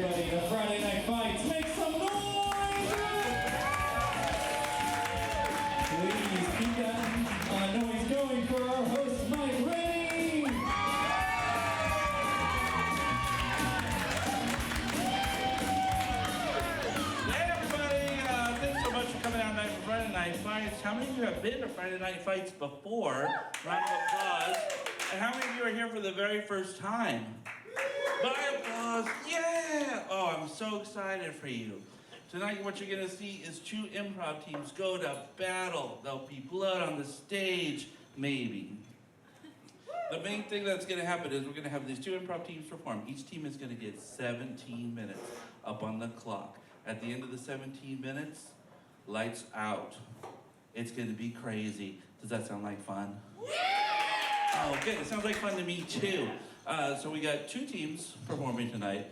everybody to Friday Night Fights. Make some noise! Please keep that noise going for our host, Mike Ramey! Hey everybody, thanks so much for coming out tonight for Friday Night Fights. How many of you have been to Friday Night Fights before? Round of applause. And how many of you are here for the very first time? By applause, yeah! Oh, I'm so excited for you. Tonight what you're gonna see is two improv teams go to battle. There'll be blood on the stage, maybe. The main thing that's gonna happen is we're gonna have these two improv teams perform. Each team is gonna get 17 minutes up on the clock. At the end of the 17 minutes, lights out. It's gonna be crazy. Does that sound like fun? Oh, good. It sounds like fun to me too. So we got two teams performing tonight.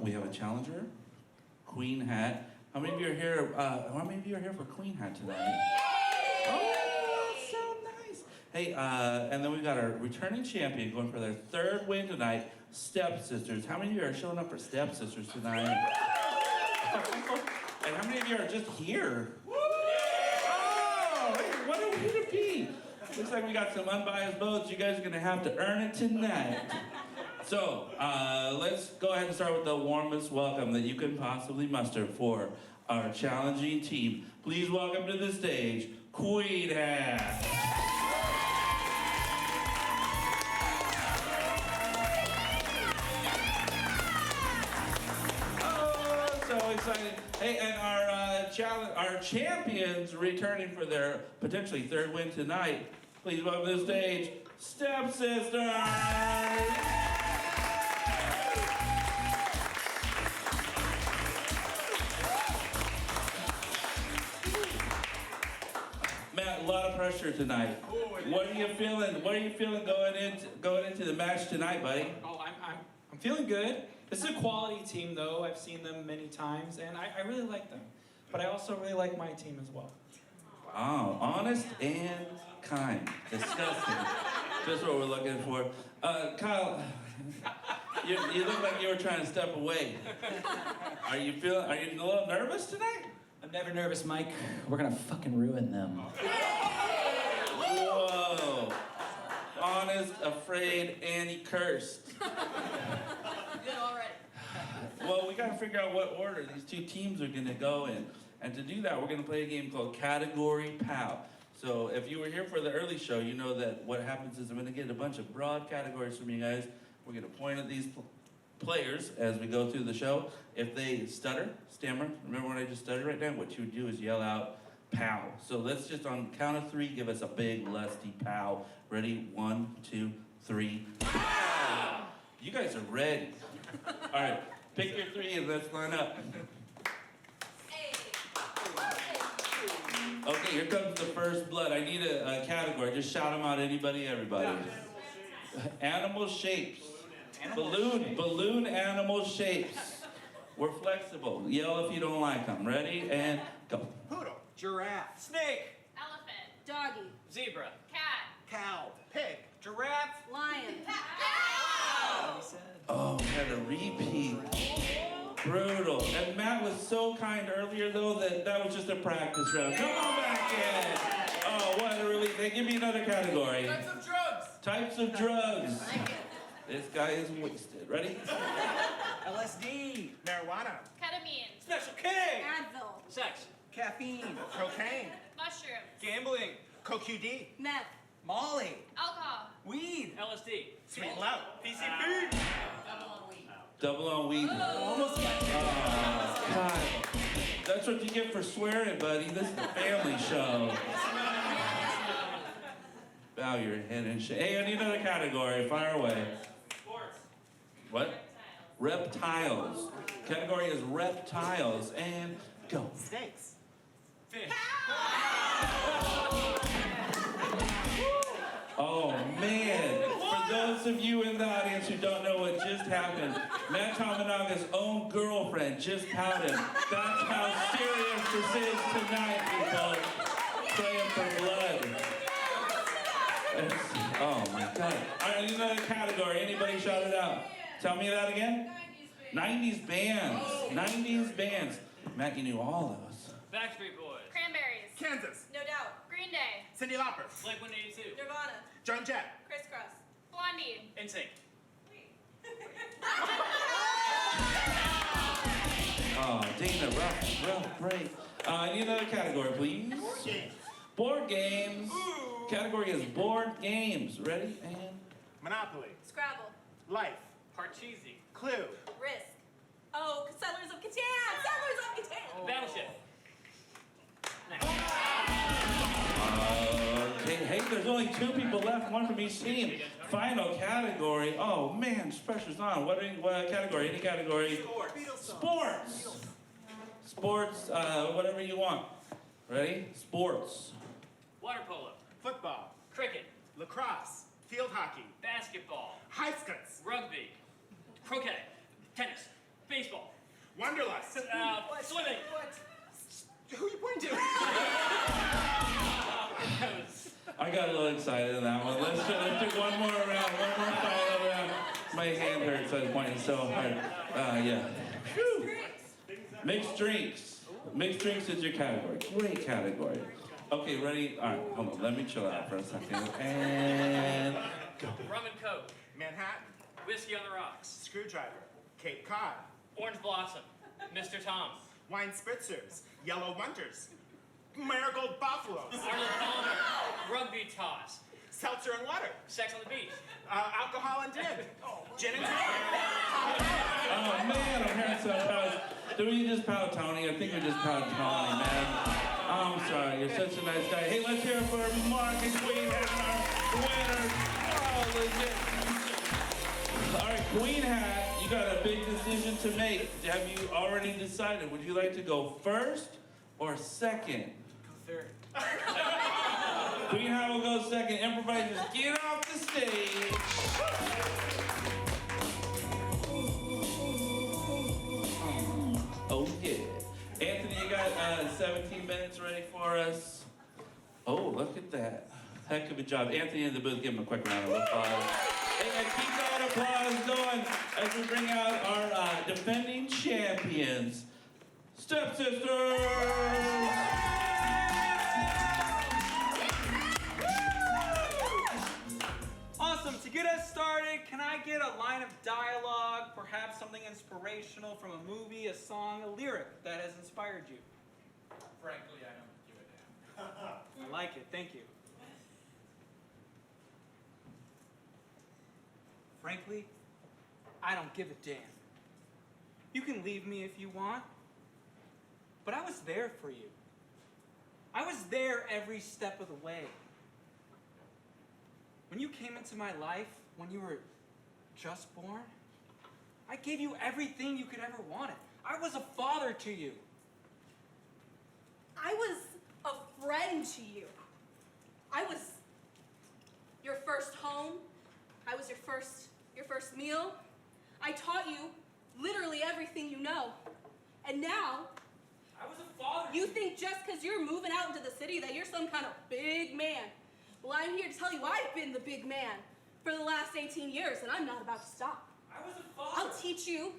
We have a challenger, Queenhat. How many of you are here? How many of you are here for Queenhat tonight? Oh, so nice. Hey, and then we got our returning champion going for their third win tonight, Stepsisters. How many of you are showing up for Stepsisters tonight? And how many of you are just here? Oh, hey, what a way to be. Looks like we got some unbiased votes. You guys are gonna have to earn it tonight. So, let's go ahead and start with the warmest welcome that you can possibly muster for our challenging team. Please welcome to the stage, Queenhat. Oh, so excited. Hey, and our champions returning for their potentially third win tonight. Please welcome to the stage, Stepsisters! Matt, a lot of pressure tonight. What are you feeling? What are you feeling going into the match tonight, buddy? Oh, I'm feeling good. This is a quality team, though. I've seen them many times, and I really like them. But I also really like my team as well. Wow, honest and kind. Disgusting. Just what we're looking for. Kyle, you look like you were trying to step away. Are you a little nervous tonight? I'm never nervous, Mike. We're gonna fucking ruin them. Whoa. Honest, afraid, and he cursed. Good already. Well, we gotta figure out what order these two teams are gonna go in. And to do that, we're gonna play a game called Category Pow. So if you were here for the early show, you know that what happens is I'm gonna get a bunch of broad categories from you guys. We're gonna point at these players as we go through the show. If they stutter, stammer, remember when I just stuttered right now? What you would do is yell out, pow. So let's just on count of three, give us a big lusty pow. Ready? 1, 2, 3. Pow! You guys are ready. All right, pick your three and let's line up. Okay, here comes the first blood. I need a category. Just shout them out, anybody, everybody. Animal shapes. Balloon animal shapes. We're flexible. Yell if you don't like them. Ready? And go. Poodle. Giraffe. Snake. Elephant. Doggy. Zebra. Cat. Cow. Pig. Giraffe. Lion. Oh, we had a repeat. Brutal. And Matt was so kind earlier, though, that was just a practice round. Come on back in. Oh, what a relief. Hey, give me another category. Types of drugs. Types of drugs. This guy is wasted. Ready? LSD. Marijuana. Ketamine. Special K. Advil. Sex. Caffeine. Cocaine. Mushrooms. Gambling. CoQD. Meth. Molly. Alcohol. Weed. LSD. Sweet and loud. PCP. Double on weed. Almost got it. Oh, God. That's what you get for swearing, buddy. This is a family show. Bow your head and shake. Hey, I need another category. Fire away. Sports. What? Reptiles. Category is reptiles. And go. Snakes. Fish. Oh, man. For those of you in the audience who don't know what just happened, Matt Tomanaga's own girlfriend just pouted. That's how serious this is tonight, people. Praying for blood. Oh, my God. All right, I need another category. Anybody shout it out? Tell me that again. 90s bands. 90s bands. Matt, you knew all those. Backstreet Boys. Cranberries. Kansas. No doubt. Green Day. Cyndi Lauper. Blink-182. Nirvana. Joan Jett. Crisscross. Blondie. NSYNC. Oh, Dana, rough break. Any other category, please? Board games. Board games. Ooh. Category is board games. Ready? And Monopoly. Scrabble. Life. Parcheesi. Clue. Risk. Oh, Settlers of Catan. Settlers of Catan. Battleship. okay, hey, there's only 2 people left, 1 from each team. Final category. Oh man, pressure's on. What category? Any category? Sports. Sports. Whatever you want. Ready? Sports. Water polo. Football. Cricket. Lacrosse. Field hockey. Basketball. High skirts. Rugby. Croquet. Tennis. Baseball. Wanderlust. Swimming. Who are you pointing to? I got a little excited in that one. Let's do one more round. One more final round. My hand hurts. I was pointing so hard. Yeah. Whew. Mixed drinks. Mixed drinks is your category. Great category. Okay, ready? All right, hold on. Let me chill out for a second. And go. Rum and Coke. Manhattan. Whiskey on the rocks. Screwdriver. Cape Cod. Orange Blossom. Mr. Tom. Wine spritzers. Yellow Wonders. Marigold Buffaloes. Arnold Palmer. Rugby toss. Seltzer and water. Sex on the beach. Alcohol and gin. Gin and tonic. Oh man, I'm hearing some pounds. Do we just pound Tony? I think we just pound Tony, man. Oh, I'm sorry, you're such a nice guy. Hey, let's hear it for Mark and Queenhat, our winners. Oh, legit. All right, Queenhat, you got a big decision to make. Have you already decided? Would you like to go first or second? Go third. Queenhat will go second. Improvisers, get off the stage. Oh yeah. Anthony, you got 17 minutes ready for us. Oh, look at that. Heck of a job. Anthony in the booth, give him a quick round of applause. And keep that applause going as we bring out our defending champions, Stepsisters. Awesome. To get us started, can I get a line of dialogue, perhaps something inspirational from a movie, a song, a lyric that has inspired you? Frankly, I don't give a damn. I like it. Thank you. Frankly, I don't give a damn. You can leave me if you want, but I was there for you. I was there every step of the way. When you came into my life, when you were just born, I gave you everything you could ever wanted. I was a father to you. I was a friend to you. I was your first home. I was your first meal. I taught you literally everything you know. And now, I was a father you to think just because you're moving out into the city that you're some kind of big man. Well, I'm here to tell you I've been the big man for the last 18 years, and I'm not about to stop. I was a father. I'll teach you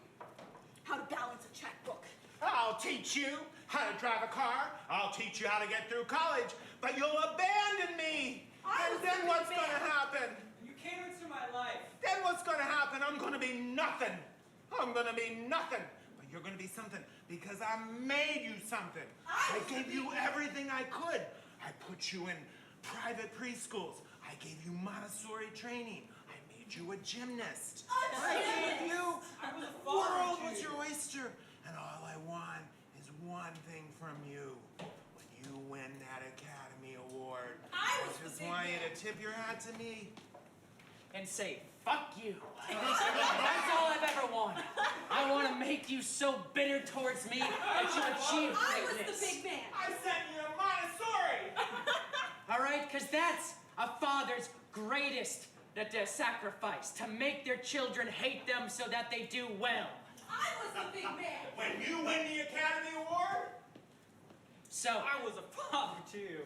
how to balance a checkbook. I'll teach you how to drive a car. I'll teach you how to get through college. But you'll abandon me. And then what's going to happen? You came into my life. Then what's going to happen? I'm going to be nothing. I'm going to be nothing. But you're going to be something because I made you something. I gave you everything I could. I put you in private preschools. I gave you Montessori training. I made you a gymnast. I gave you the world was your oyster. And all I want is one thing from you. When you win that Academy Award, I just want you to tip your hat to me. And say, fuck you. That's all I've ever wanted. I want to make you so bitter towards me that you achieve I was greatness. the big man. I sent you to Montessori. All right, because that's a father's greatest sacrifice, to make their children hate them so that they do well. I was the big man. When you win the Academy Award, So, I was a father to you.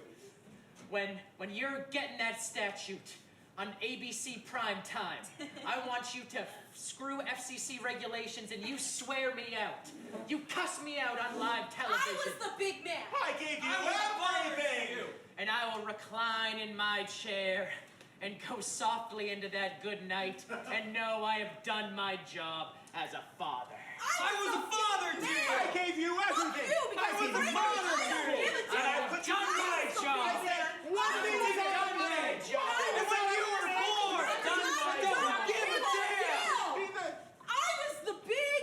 when you're getting that statute, on ABC prime time. I want you to screw FCC regulations and you swear me out. You cuss me out on live television. I was the big man. I gave you everything. And I will recline in my chair and go softly into that good night and know I have done my job as a father. I was a father to you. I gave you everything. I was a father to you. And I put you Done my job. I said, one thing is done my job. And when you were born, don't give a damn. I was the big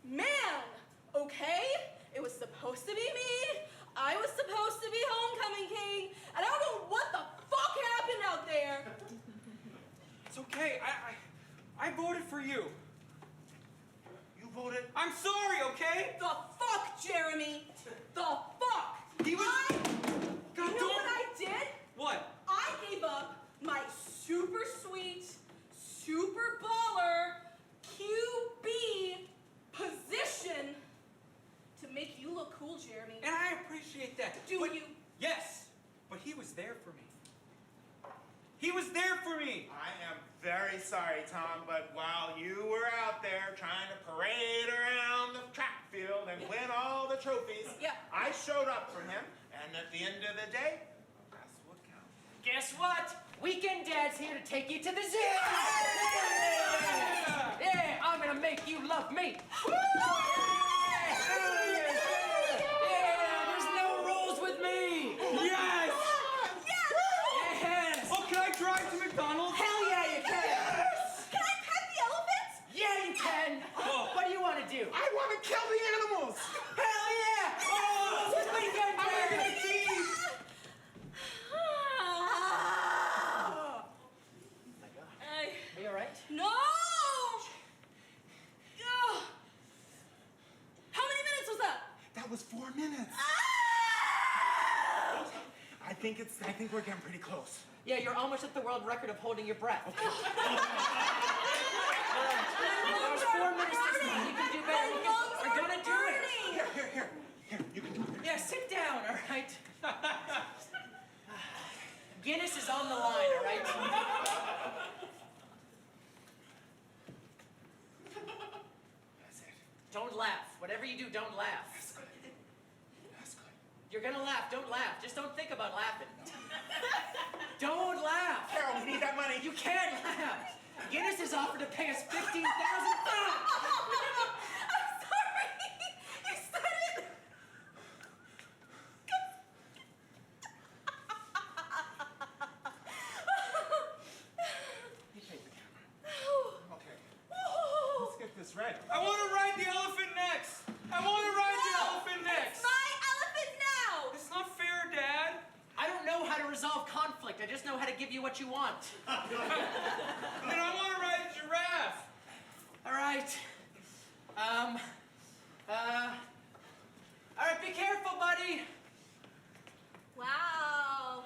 man, okay? It was supposed to be me. I was supposed to be homecoming king, and I don't know what the fuck happened out there. It's okay. I voted for you. You voted. I'm sorry, okay? The fuck, Jeremy? The fuck? He was. You know what I did? What? I gave up my super sweet, super baller QB position to make you look cool, Jeremy. And I appreciate that. Do But- you? Yes, but he was there for me. He was there for me. I am very sorry, Tom, but while you were out there trying to parade around the track field and win all the trophies, Yeah. I showed up for him, and at the end of the day, that's what counts. Guess what? Weekend Dad's here to take you to the zoo. Yeah, I'm gonna make you love me. Yeah, there's no rules with me. Yes! Yes. Oh, can I drive to McDonald's? Hell yeah, you can. Can I pet the elephants? Yeah, you can. What do you want to do? I want to kill the animals! Hell yeah. Oh, it's Weekend Dad. Are you all right? No! Ugh. How many minutes was that? That was 4 minutes. I think we're getting pretty close. Yeah, you're almost at the world record of holding your breath. That was 4 minutes this time. You can do better. We're gonna do it. Here, you can do it. Yeah, sit down, all right? Guinness is on the line, all right? That's it. Don't laugh. Whatever you do, don't laugh. That's good. That's good. You're gonna laugh. Don't laugh. Just don't think about laughing. Don't laugh. Carol, we need that money. You can't laugh. Guinness has offered to pay us $15,000. I'm sorry. You said it. He paid the camera. Okay. Let's get this right. I want to ride the elephant next. I want to ride the elephant next. It's my elephant now. It's not fair, Dad. I don't know how to resolve conflict. I just know how to give you what you want. Then I want to ride a giraffe. All right. All right, be careful, buddy. Wow.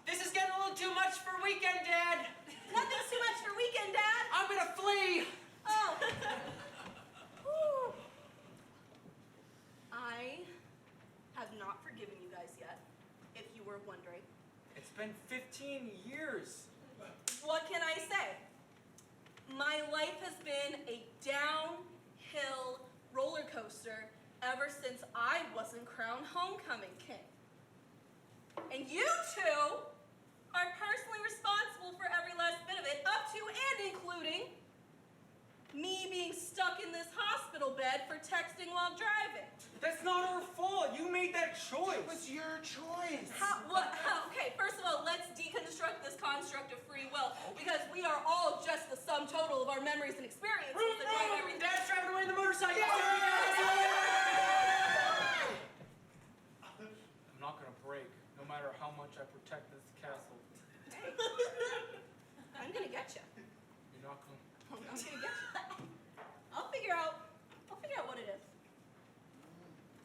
This is getting a little too much for Weekend Dad. Nothing's too much for Weekend Dad. I'm gonna flee. Oh. Whew. I have not forgiven you guys yet, if you were wondering. It's been 15 years. What can I say? My life has been a downhill roller coaster ever since I wasn't crowned homecoming king. And you two are personally responsible for every last bit of it, up to and including me being stuck in this hospital bed for texting while driving. That's not our fault. You made that choice. It was your choice. Okay, first of all, let's deconstruct this construct of free will, because we are all just the sum total of our memories and experiences that drive everything. Dad's driving away in the motorcycle. I'm not gonna break, no matter how much I protect this castle. Hey, I'm gonna get you. You're not gonna. I'm gonna get you. I'll figure out what it is.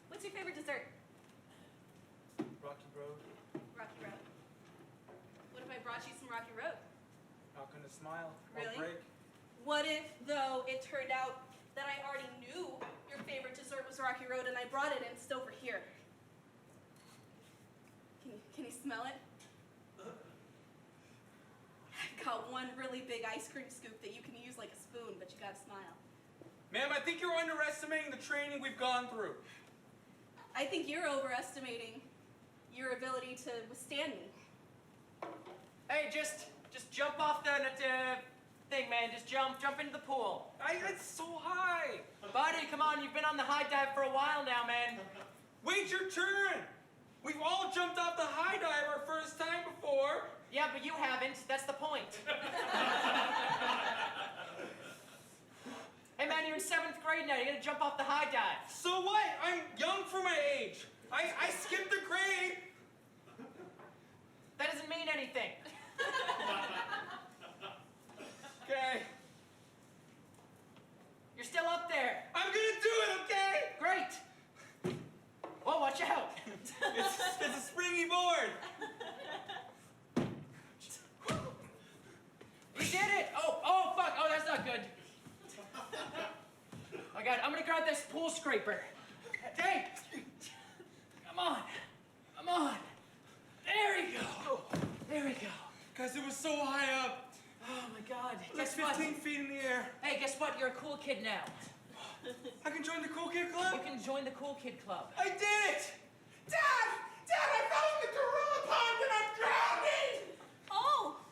What's your favorite dessert? Rocky Road. Rocky Road. What if I brought you some Rocky Road? Not gonna smile. Really? I'll break. What if, though, it turned out that I already knew your favorite dessert was Rocky Road and I brought it and it's over here? Can you smell it? I've got one really big ice cream scoop that you can use like a spoon, but you gotta smile. Ma'am, I think you're underestimating the training we've gone through. I think you're overestimating your ability to withstand me. Hey, just jump off the thing, man. Just jump into the pool. It's so high. Buddy, come on. You've been on the high dive for a while now, man. Wait your turn. We've all jumped off the high dive our first time before. Yeah, but you haven't. That's the point. Hey, man, you're in 7th grade now. You're gonna jump off the high dive. So what? I'm young for my age. I skipped a grade. That doesn't mean anything. Okay. You're still up there. I'm gonna do it, okay? Great. Well, watch out. It's a springy board. You did it. Oh, fuck. Oh, that's not good. Oh, God. I'm gonna grab this pool scraper. Hey. Come on. There we go. There we go. Guys, it was so high up. Oh, my God. Like Guess what? 15 feet in the air. Hey, guess what? You're a cool kid now. I can join the Cool Kid You Club? can join the cool kid club. I did it! Dad! Dad, I fell in the gorilla pond and I'm drowning! Oh,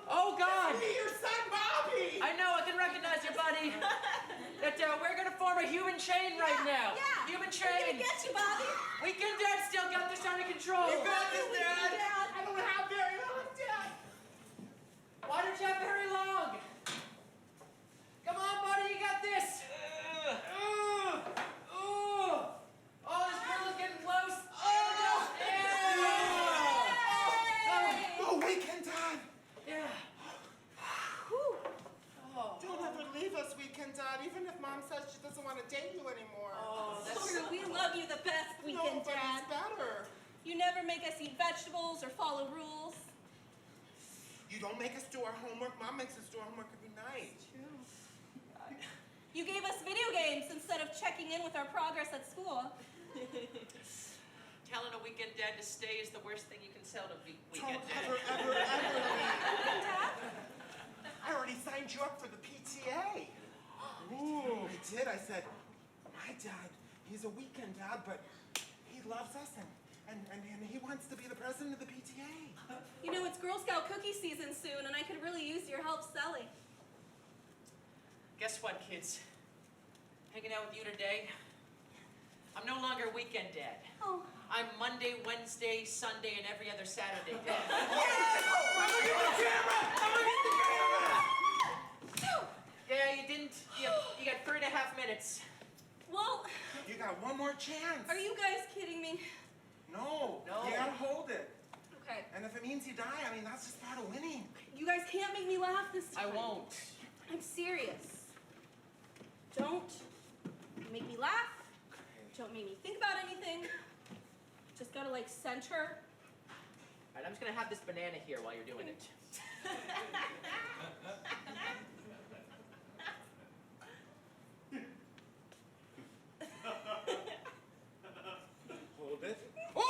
Oh, God. Me, your son, Bobby! I know. I can recognize you, buddy. That we're gonna form a human chain right now. yeah. Human I'm gonna chain. get you, Bobby. Weekend Dad still got this under control. You got this, Dad! I don't have very long, Dad! Why don't you have very long? Come on, buddy, you got this. Oh, this girl is getting close. Oh, Weekend Dad! Yeah. Don't ever leave us, Weekend Dad, even if Mom says she doesn't want to date you anymore. True, we love you the best, Weekend Dad. Nobody's better. You never make us eat vegetables or follow rules. You don't make us do our homework. Mom makes us do our homework every night. You gave us video games instead of checking in with our progress at school. Telling a weekend dad to stay is the worst thing you can tell to weekend Don't dad. ever leave. I already signed you up for the PTA. Ooh, I did. I said, my dad, he's a weekend dad, but he loves us and he wants to be the president of the PTA. You know, it's Girl Scout cookie season soon, and I could really use your help selling. Guess what, kids? Hanging out with you today. I'm no longer weekend dad. Oh. I'm Monday, Wednesday, Sunday, and every other Saturday dad. I'm gonna get the camera! Yeah, you didn't. You got 3.5 minutes. Well, You got one more chance. are you guys kidding me? No. No. You gotta hold it. Okay. And if it means you die, I mean, that's just part of winning. You guys can't make me laugh this I time. won't. I'm serious. Don't make me laugh. Don't make me think about anything. Just gotta like center. All right, I'm just gonna have this banana here while you're doing it. Hold it. Oh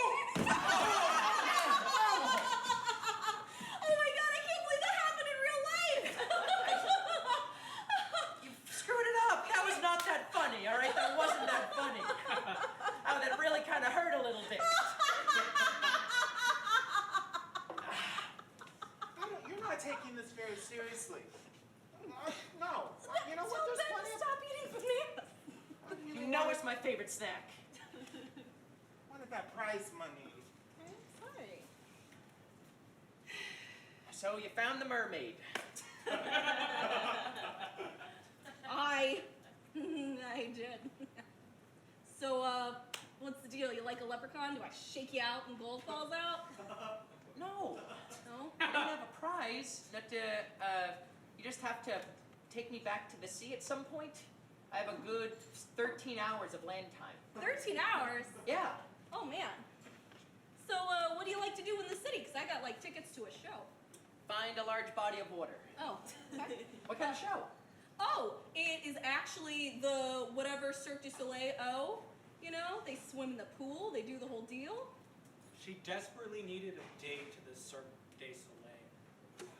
my god, I can't believe that happened in real life! You screwed it up. That was not that funny, all right? That wasn't that funny. Oh, that really kind of hurt a little bit. You're not taking this very seriously. No. You know what? Tell There's Ben plenty to of... stop eating bananas. You know it's my favorite snack. What is that prize money? Sorry. So you found the mermaid. I did. So, what's the deal? You like a leprechaun? Do I shake you out and gold falls out? No, No? I don't have a prize. But you just have to take me back to the sea at some point. I have a good 13 hours of land time. 13 hours? Yeah. Oh, man. So, what do you like to do in the city? Because I got, like, tickets to a show. Find a large body of water. Oh, okay. What kind of show? Oh, it is actually the whatever Cirque du Soleil you know? They swim in the pool, they do the whole deal. She desperately needed a date to the Cirque du Soleil.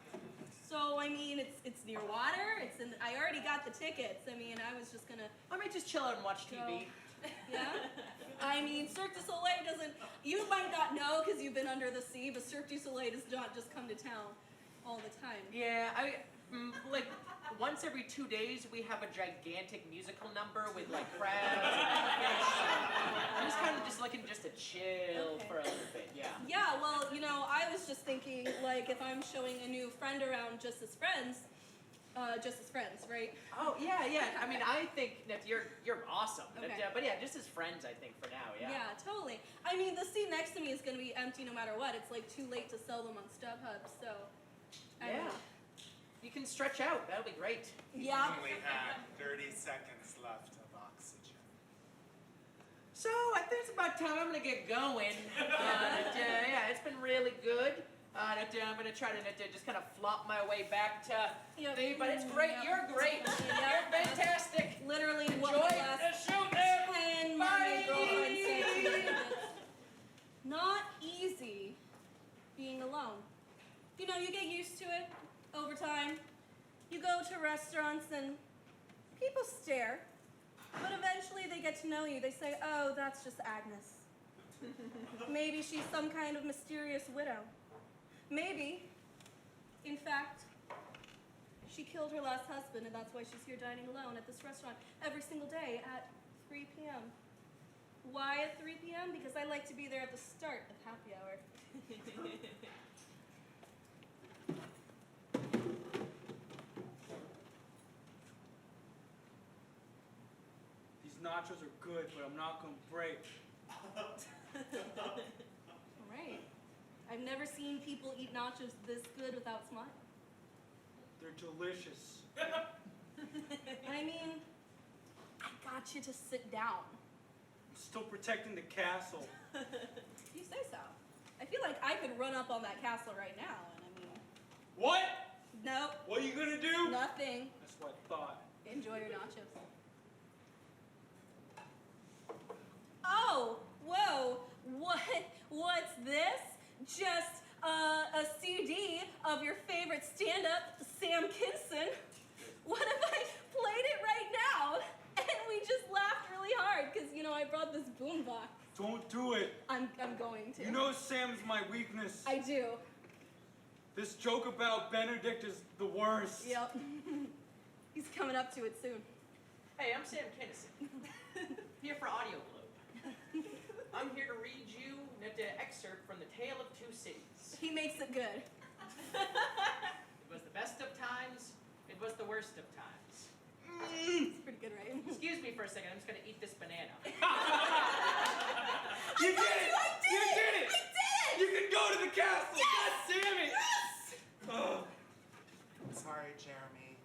So I mean, it's near water. I already got the tickets. I mean, I was just gonna. I might just chill out and watch TV. Yeah. I mean, Cirque du Soleil doesn't. You might not know because you've been under the sea, but Cirque du Soleil does not just come to town all the time. Yeah, like once every 2 days we have a gigantic musical number with like crabs and fish. I'm just kind of just looking just to chill for a little bit, yeah. Yeah, well, you know, I was just thinking, like, if I'm showing a new friend around just as friends, right? Oh yeah, yeah. I mean, I think that you're awesome. Okay. But yeah, just as friends, I think for now, yeah. Yeah, totally. I mean, the seat next to me is gonna be empty no matter what. It's like too late to sell them on StubHub, so. I don't Yeah. know. You can stretch out. That'll be great. Yeah. Only had 30 seconds left of oxygen. So I think it's about time I'm gonna get going. Yeah, it's been really good. I'm gonna try to just kind of flop my way back to Yep. the. But it's great. Yep. You're great. You're fantastic. Literally, Enjoy what my the last shoot. 10 mermaid Bye. girlfriends say to me. It's not easy being alone. You know, you get used to it over time. You go to restaurants and people stare, but eventually they get to know you. They say, oh, that's just Agnes. Maybe she's some kind of mysterious widow. Maybe, in fact, she killed her last husband, and that's why she's here dining alone at this restaurant every single day at 3 p.m. Why at 3 p.m.? Because I like to be there at the start of happy hour. These nachos are good, but I'm not gonna break. Right. I've never seen people eat nachos this good without smiling. They're delicious. I mean, I got you to sit down. I'm still protecting the castle. You say so. I feel like I could run up on that castle right now, and I mean, What? nope, What are you gonna do? nothing. That's what I thought. Enjoy your nachos. Oh, whoa, what's this? Just a CD of your favorite stand-up, Sam Kinison. What if I played it right now? And we just laughed really hard, because, you know, I brought this boombox. Don't do it. I'm going to. You know Sam's my weakness. I do. This joke about Benedict is the worst. Yep. He's coming up to it soon. Hey, I'm Sam Kinison. Here for Audio Globe. I'm here to read you an excerpt from The Tale of Two Cities. He makes it good. It was the best of times. It was the worst of times. It's pretty good, right? Excuse me for a second. I'm just gonna eat this banana. You did it! I You did it! I did it! You can go to the castle! Yes! God damn it! Yes! Ugh. Sorry, Jeremy.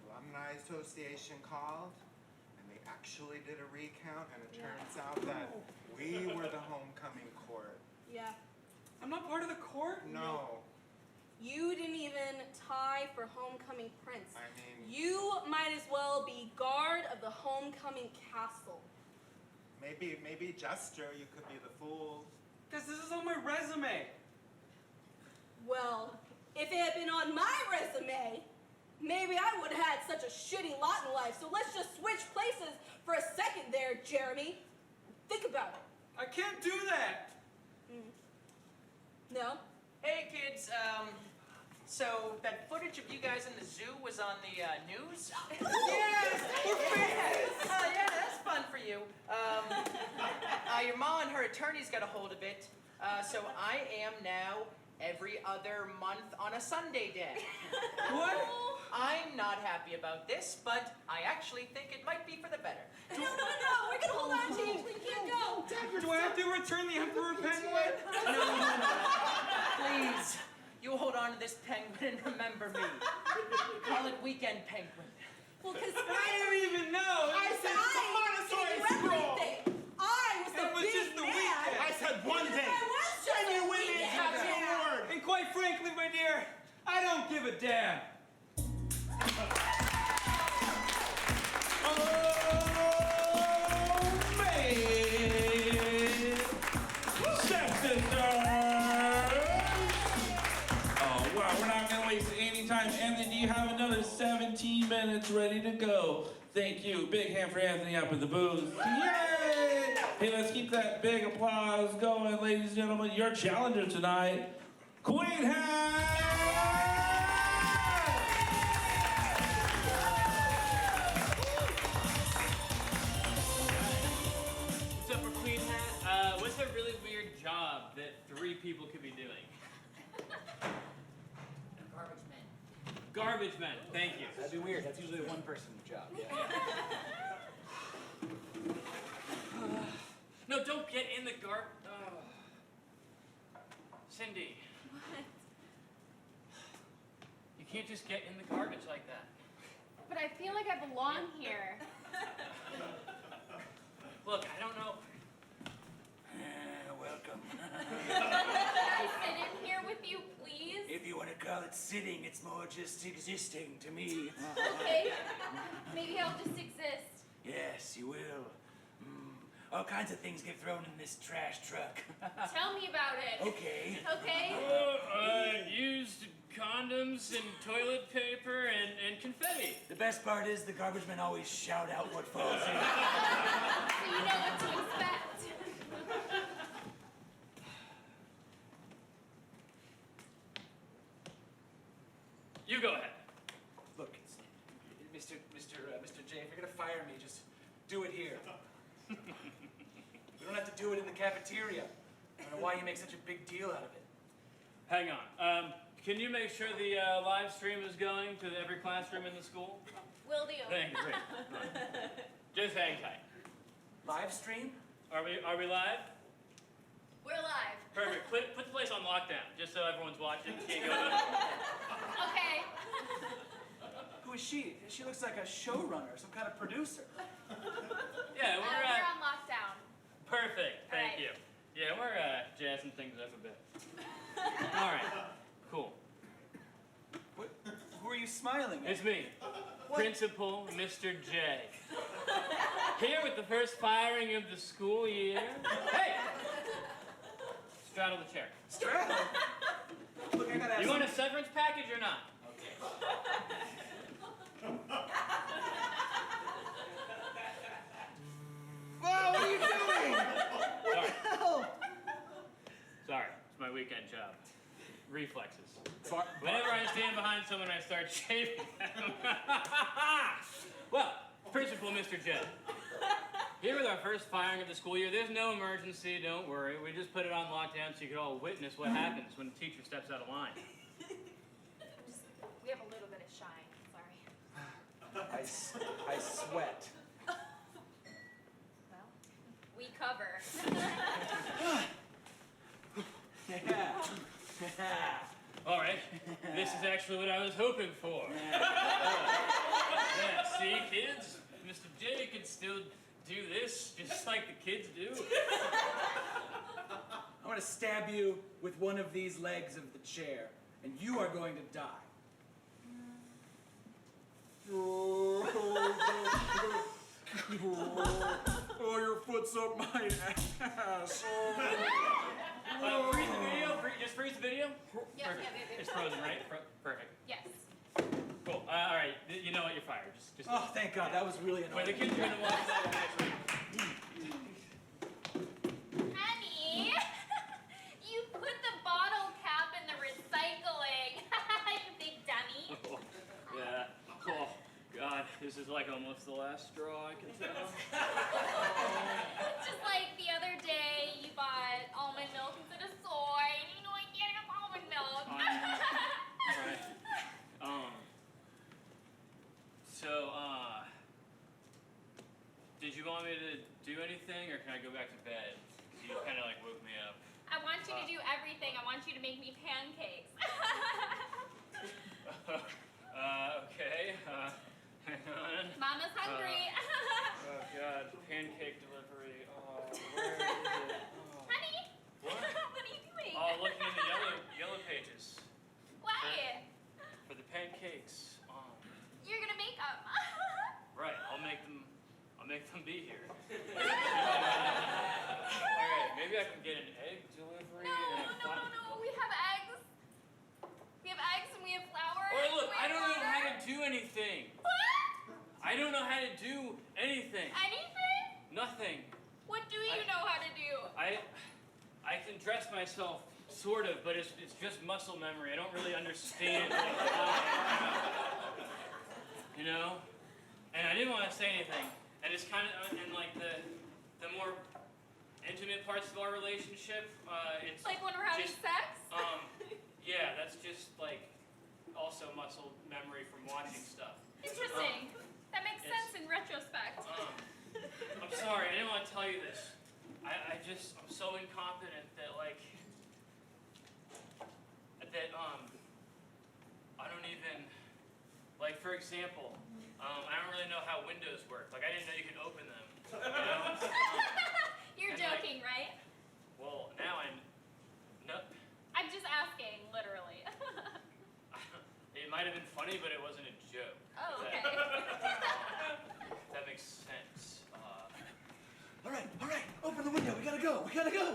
The Alumni Association called, and they actually did a recount, and it turns out that we were the homecoming court. Yeah. I'm not part of the court? No, You didn't even tie for homecoming prince. I mean, You might as well be guard of the homecoming castle. maybe Jester, you could be the fool. Because this is on my resume. Well, if it had been on my resume, maybe I would have had such a shitty lot in life. So let's just switch places for a second there, Jeremy. Think about it. I can't do that. No? Hey kids, so that footage of you guys in the zoo was on the news? Yes! We're fans! Yeah, that's fun for you. Your mom and her attorneys got a hold of it, so I am now every other month on a Sunday day. What? I'm not happy about this, but I actually think it might be for the better. No, we're gonna hold on to you. We can't go. Do I have to return the Emperor Penguin? No. Please, you hold on to this penguin and remember me. Call it Weekend Penguin. Well, because I don't even know. I said Montessori scroll! I was the It was big just the man. weekend. I said one thing. I was just a Genuine weekend happy man. word. And quite frankly, my dear, I don't give a damn. minutes ready to go. Thank you. Big hand for Anthony up in the booth. Yay! Hey, let's keep that big applause going, ladies and gentlemen. Your challenger tonight, Queenhat! What's up for Queenhat? What's a really weird job that 3 people could be doing? Garbage men. Garbage men. Thank you. That'd be weird. That's usually a one-person job. Yeah. No, don't get in the Cindy. What? You can't just get in the garbage like that. But I feel like I belong here. Look, I don't know. Welcome. Can I sit in here with you, please? If you want to call it sitting, it's more just existing to me. Okay. Maybe I'll just exist. Yes, you will. All kinds of things get thrown in this trash truck. Tell me about it. Okay. Okay? Used condoms and toilet paper and confetti. The best part is the garbage men always shout out what falls in. So you know what to expect. You go ahead. Look, Mr. J, if you're gonna fire me, just do it here. We don't have to do it in the cafeteria. I don't know why you make such a big deal out of it. Hang on. Can you make sure the live stream is going to every classroom in the school? Will do. Thank you. Great. Just hang tight. Live stream? Are we live? We're live. Perfect. Put the place on lockdown, just so everyone's watching. Can't go Okay. Who is she? She looks like a showrunner, some kind of producer. Yeah, We're on lockdown. Perfect. Thank Right. you. Yeah, we're jazzing things up a bit. All right. Cool. What? Who are you smiling at? It's me, Principal Mr. J. Here with the first firing of the school year. Hey! Straddle the chair. Straddle? Look, I gotta have You some... want a severance package or not? Whoa, what are you doing? Sorry. Hell? Sorry, it's my weekend job. Reflexes. Bar- Whenever I stand behind someone, I start shaving them. Well, Principal Mr. J. Here with our first firing of the school year, there's no emergency, don't worry. We just put it on lockdown so you could all witness what happens when a teacher steps out of line. We have a little bit of shine. Sorry. I sweat. Well, we cover. Yeah. All right, this is actually what I was hoping for. Yeah, see, kids? Mr. J can still do this just like the kids do. I'm gonna stab you with one of these legs of the chair, and you are going to die. Oh, your foot's up my ass. Freeze the video? Just freeze the video? Yeah. It's frozen, right? Perfect. Yes. Cool. All right, you know what? You're fired. Just Oh, thank God, that was really Wait, the annoying. kids are gonna watch that next week. Honey, you put the bottle cap in the recycling. You big dummy. Yeah. Oh, God, this is like almost the last straw, I can tell. Just like the other day, you bought almond milk instead of soy. You know I can't have almond milk. Alright. So, did you want me to do anything, or can I go back to bed? 'Cause you kind of like woke me up. I want you to do everything. I want you to make me pancakes. Okay. Hang on. Mama's hungry. Oh God, pancake delivery. Oh, where is it? Oh. Honey, What? what are you doing? Oh, looking in the yellow pages Why? for the pancakes. You're gonna make them. Right, I'll make them be here. Alright, maybe I can get an egg delivery and a No. We have eggs. We have eggs and we have flour. Or look, we I have don't know water. how to do anything. What? I don't know how to do anything. Anything? Nothing. What do you know how to do? I can dress myself, sort of, but it's just muscle memory. I don't really understand why. You know? And I didn't want to say anything. And it's kind of, and like the more intimate parts of our relationship, it's Like when we're having just, sex? Yeah, that's just like also muscle memory from watching stuff. Interesting. That makes it's- sense in retrospect. I'm sorry, I didn't want to tell you this. I'm so incompetent that like, I don't even, like for example, I don't really know how windows work. Like I didn't know you could open them. You know? You're and, joking, right? Well, now no, I'm just asking, literally. it might have been funny, but it wasn't a joke. Oh, okay. If that makes sense. All right, open the window. We gotta go.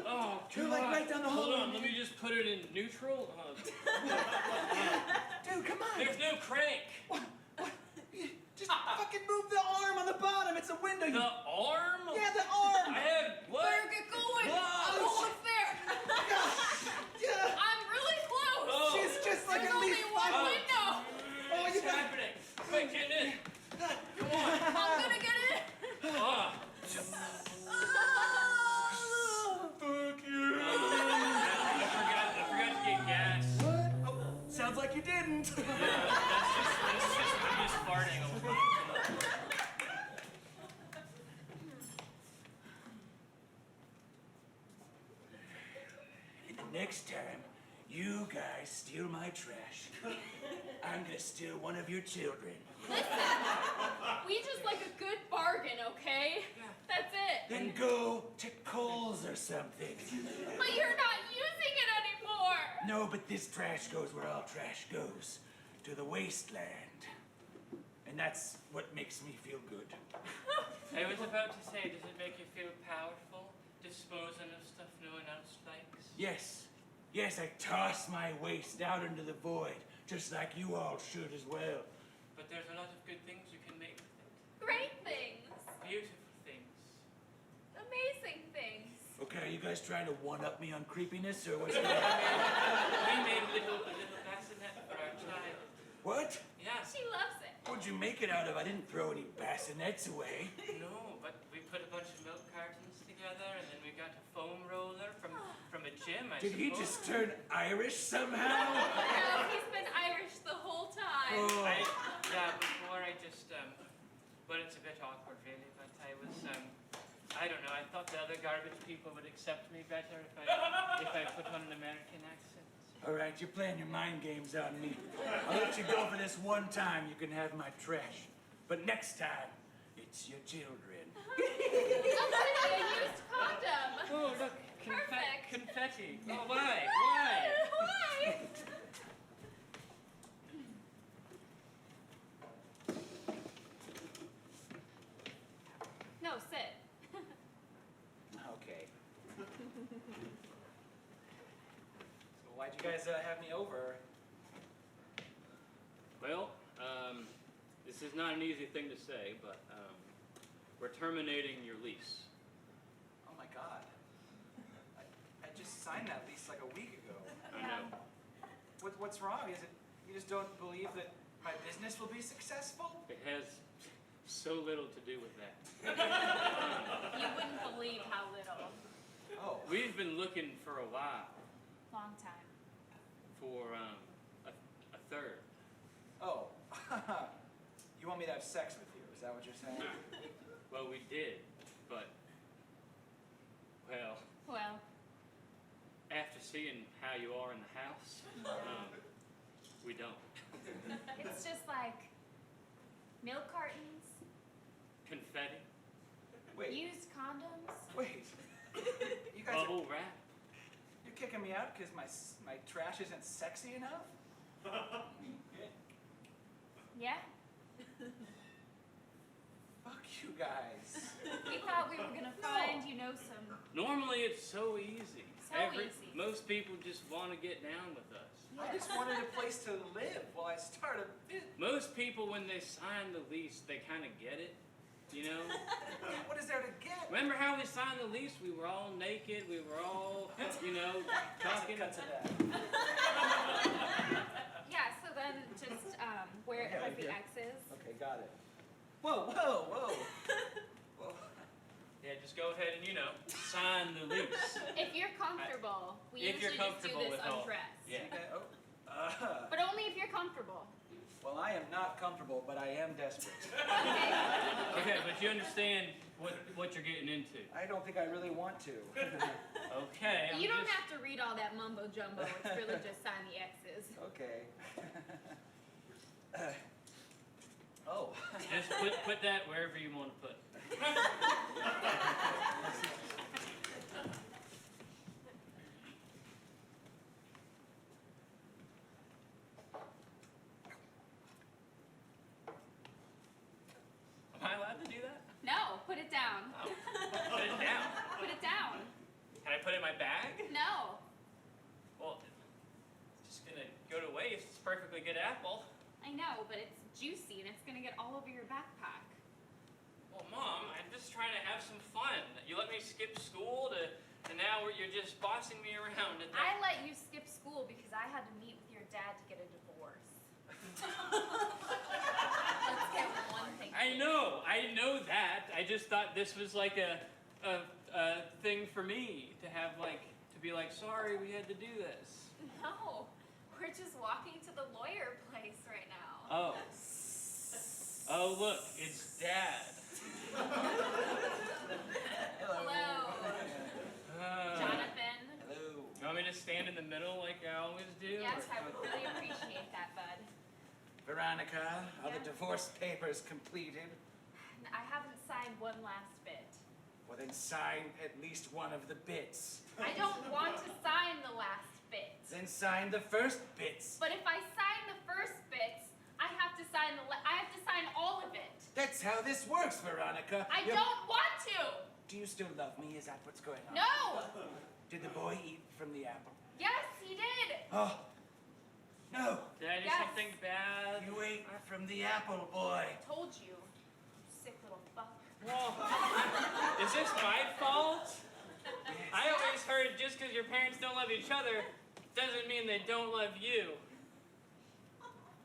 Oh, You're like right down the hall. Hold on, let me just put it in neutral. Dude, come on. There's no crank. What? Just fucking move the arm on the bottom. It's a window. The arm? Yeah, the arm. I have what? Better get going. I'm almost there. Yeah. I'm really close. Oh. She's just like There's at only least one five. window. Oh, you What's got. happening? Quick, get in. Come on. I'm gonna get it. Ah. Fuck you. I forgot to get gas. What? Oh, sounds like you didn't. I'm just farting all the time. And the next time you guys steal my trash, I'm gonna steal one of your children. Listen, we just like a good bargain, okay? That's it. Then go to Kohl's or something. But you're not using it anymore. No, but this trash goes where all trash goes, to the wasteland. And that's what makes me feel good. I was about to say, does it make you feel powerful? Disposing of stuff no one else likes? Yes, I toss my waste out into the void, just like you all should as well. But there's a lot of good things you can make with it. Great things. Beautiful things. Amazing things. Okay, are you guys trying to one-up me on creepiness, or what's going on? We made a little bassinet for our child. What? Yeah. She loves it. What'd you make it out of? I didn't throw any bassinets away. No, but we put a bunch of milk cartons together, and then we got a foam roller from a gym, I Did he suppose. just turn Irish somehow? No, he's been Irish the whole time. Oh. Before I just, but it's a bit awkward really, but I was, I don't know, I thought the other garbage people would accept me better if I put on an American accent. All right, you're playing your mind games on me. I'll let you go for this one time. You can have my trash. But next time, it's your children. Oh, goody, a used condom. Oh, look, Perfect. confetti. Oh, why? Why? No, sit. Okay. So why'd you guys have me over? Well, this is not an easy thing to say, but we're terminating your lease. Oh my god. I just signed that lease like a week ago. I know. What's wrong? Is it you just don't believe that my business will be successful? It has so little to do with that. You wouldn't believe how little. Oh. We've been looking for a while Long time. for a third. Oh. You want me to have sex with you? Is that what you're saying? Well, we did, but, well, Well, after seeing how you are in the house, we don't. it's just like milk cartons, Confetti, Wait. used condoms. Wait. You guys are, bubble wrap. you're kicking me out because my trash isn't sexy enough? Yeah? Fuck you guys. We thought we were gonna find, some Normally it's so easy. easy. Most people just want to get down with us. I just wanted a place to live while I start a business. Most people, when they sign the lease, they kind of get it, you know? What is there to get? Remember how we signed the lease? We were all naked. We were all, you know, talking. Cut to that. Yeah, so then just where it has the X's. Okay, got it. Whoa, whoa, whoa. Whoa. Yeah, just go ahead and, you know, sign the lease. If you're comfortable, we If you're usually just do comfortable this with all- undressed. Yeah. Oh. But only if you're comfortable. Well, I am not comfortable, but I am desperate. Okay, but you understand what you're getting into. I don't think I really want to. Okay. You don't have to read all that mumbo jumbo. It's really just sign the X's. Okay. Oh. Just put that wherever you want to put it. Am I allowed to do that? No, put it down. Oh. Put it down. Put it down. Can I put it in my bag? No. Well, it's just gonna go to waste. It's a perfectly good apple. I know, but it's juicy and it's gonna get all over your backpack. Well, Mom, I'm just trying to have some fun. You let me skip school to now you're just bossing me around. I let you skip school because I had to meet with your dad to get a divorce. Let's get one thing. I know that. I just thought this was like a thing for me to have to be like, sorry, we had to do this. No, we're just walking to the lawyer place right now. Oh. Oh, look, it's Dad. Hello. Jonathan. Hello. You want me to stand in the middle like I always do? Yes, or- I would really appreciate that, bud. Veronica, are Yeah? the divorce papers completed? I haven't signed one last bit. Well, then sign at least one of the bits. I don't want to sign the last bit. Then sign the first bits. But if I sign the first bits, I have to sign all of it. That's how this works, Veronica. I don't want to. Do you still love me? Is that what's going on? No. Did the boy eat from the apple? Yes, he did. Oh, no. Did I do Yes. something bad? You ate from the apple, boy. I told you, sick little fuck. Well, is this my fault? I always heard just because your parents don't love each other doesn't mean they don't love you.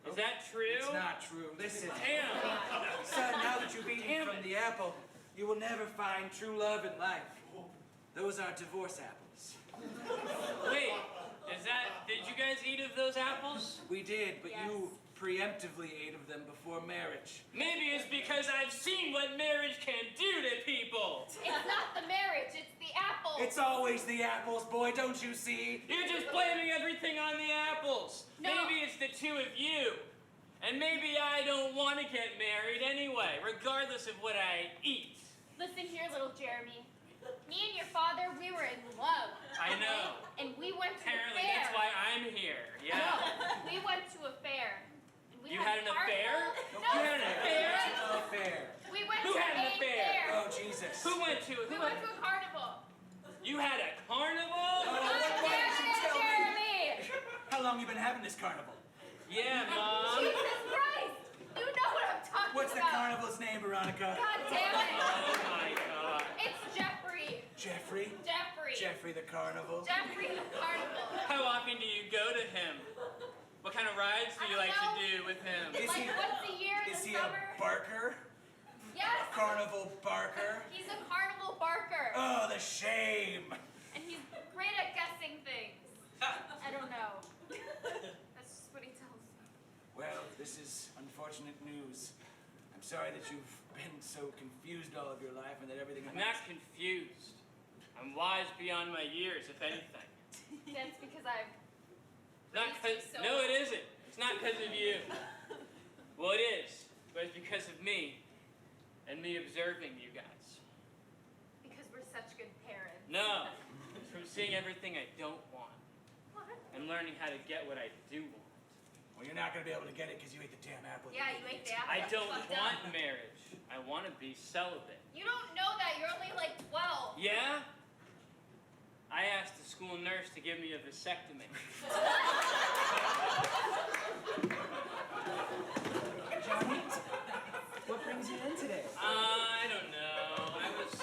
Is that true? It's not true. Listen. Damn. Son, now that you've eaten Damn from it. the apple, you will never find true love in life. Those are divorce apples. Wait, did you guys eat of those apples? We did, but Yes. you preemptively ate of them before marriage. Maybe it's because I've seen what marriage can do to people. It's not the marriage, it's the apple. It's always the apples, boy, don't you see? You're just blaming everything on the apples. No. Maybe it's the two of you. And maybe I don't want to get married anyway, regardless of what I eat. Listen here, little Jeremy. Me and your father, we were in love. I know. And we went to Apparently, a fair. that's why I'm here. Yeah. No, we went to a fair. And we You had an affair? No, You had an affair? No fair. We went Who to had an a affair? fair. Oh, Jesus. Who went to We went to a carnival. You had a carnival? God why damn didn't you it, tell me? Jeremy! How long you been having this carnival? Yeah, Mom. Jesus Christ! You know what I'm talking What's the about. carnival's name, Veronica? God damn it! Oh my God. It's Jeffrey. Jeffrey? Jeffrey. Jeffrey the carnival? Jeffrey the carnival. How often do you go to him? What kind of rides do you like to do with him? Is Like he- once a year in Is the he summer. a barker? Yes. Carnival barker? He's a carnival barker. Oh, the shame. And he's great at guessing things. I don't know. That's just what he tells me. Well, this is unfortunate news. I'm sorry that you've been so confused all of your life and that everything... I'm not confused. I'm wise beyond my years, if anything. That's because I've Not raised you so no, it well. isn't. It's not because of you. Well, it is, but it's because of me and me observing you guys. Because we're such good parents. No, it's from seeing everything I don't want What? and learning how to get what I do want. Well, you're not going to be able to get it because you ate the damn apple. Yeah, you ate the apple. I don't Fucked want up. marriage. I want to be celibate. You don't know that. You're only like 12. Yeah? I asked the school nurse to give me a vasectomy. Johnny, what brings you in today? I don't know. I was